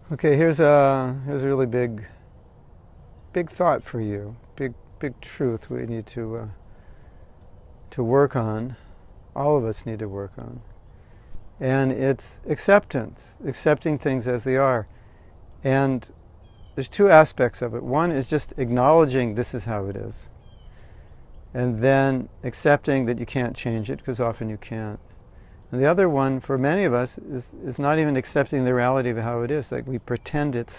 Okay, here's a really big thought for you. Big truth we need to work on. All of us need to work on, and it's acceptance, accepting things as they are. And there's two aspects of it. One is just acknowledging this is how it is, and then accepting that you can't change it, because often you can't. And the other one, for many of us, is not even accepting the reality of how it is. Like we pretend it's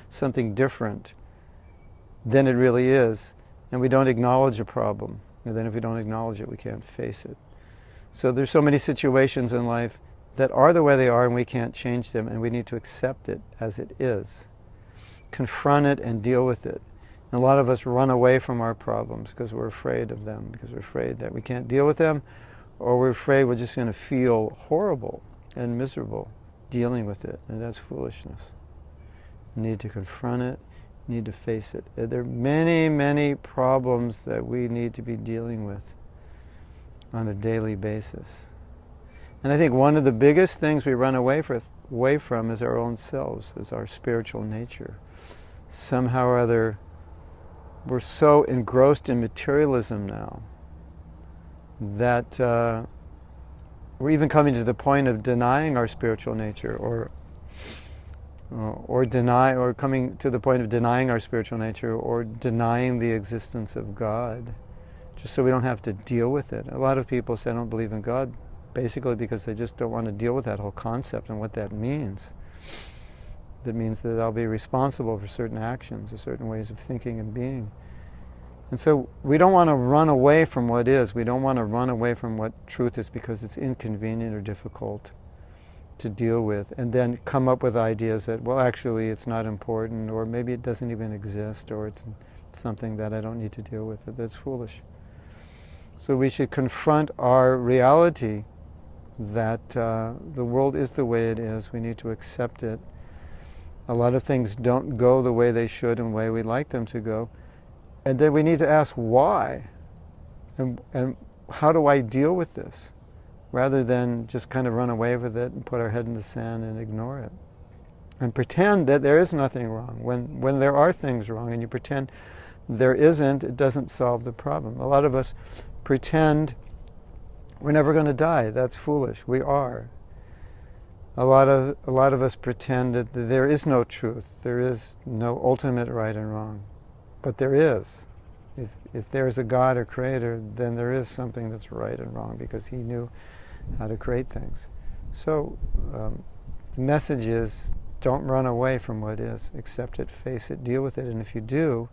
something different than it really is, and we don't acknowledge a problem. And then if we don't acknowledge it, we can't face it. So there's so many situations in life that are the way they are, and we can't change them, and we need to accept it as it is. Confront it and deal with it. And a lot of us run away from our problems because we're afraid of them, because we're afraid that we can't deal with them, or we're afraid we're just going to feel horrible and miserable dealing with it, and that's foolishness. You need to confront it, you need to face it. There are many problems that we need to be dealing with on a daily basis. And I think one of the biggest things we run away from is our own selves, is our spiritual nature. Somehow or other, we're so engrossed in materialism now that we're even coming to the point of denying our spiritual nature, or coming to the point of denying our spiritual nature, or denying the existence of God, just so we don't have to deal with it. A lot of people say I don't believe in God, basically because they just don't want to deal with that whole concept and what that means. That means that I'll be responsible for certain actions, or certain ways of thinking and being. And so we don't want to run away from what is. We don't want to run away from what truth is because it's inconvenient or difficult to deal with, and then come up with ideas that, well, actually it's not important, or maybe it doesn't even exist, or it's something that I don't need to deal with. That's foolish. So we should confront our reality that the world is the way it is. We need to accept it. A lot of things don't go the way they should and the way we'd like them to go. And then we need to ask why, and how do I deal with this, rather than just kind of run away with it and put our head in the sand and ignore it. And pretend that there is nothing wrong. When there are things wrong and you pretend there isn't, it doesn't solve the problem. A lot of us pretend we're never going to die. That's foolish. We are. A lot of us pretend that there is no truth. There is no ultimate right and wrong. But there is. If there's a God or creator, then there is something that's right and wrong, because he knew how to create things. So the message is, don't run away from what is. Accept it, face it, deal with it. And if you do,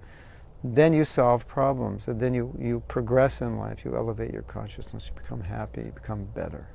then you solve problems. And then you progress in life. You elevate your consciousness. You become happy. You become better.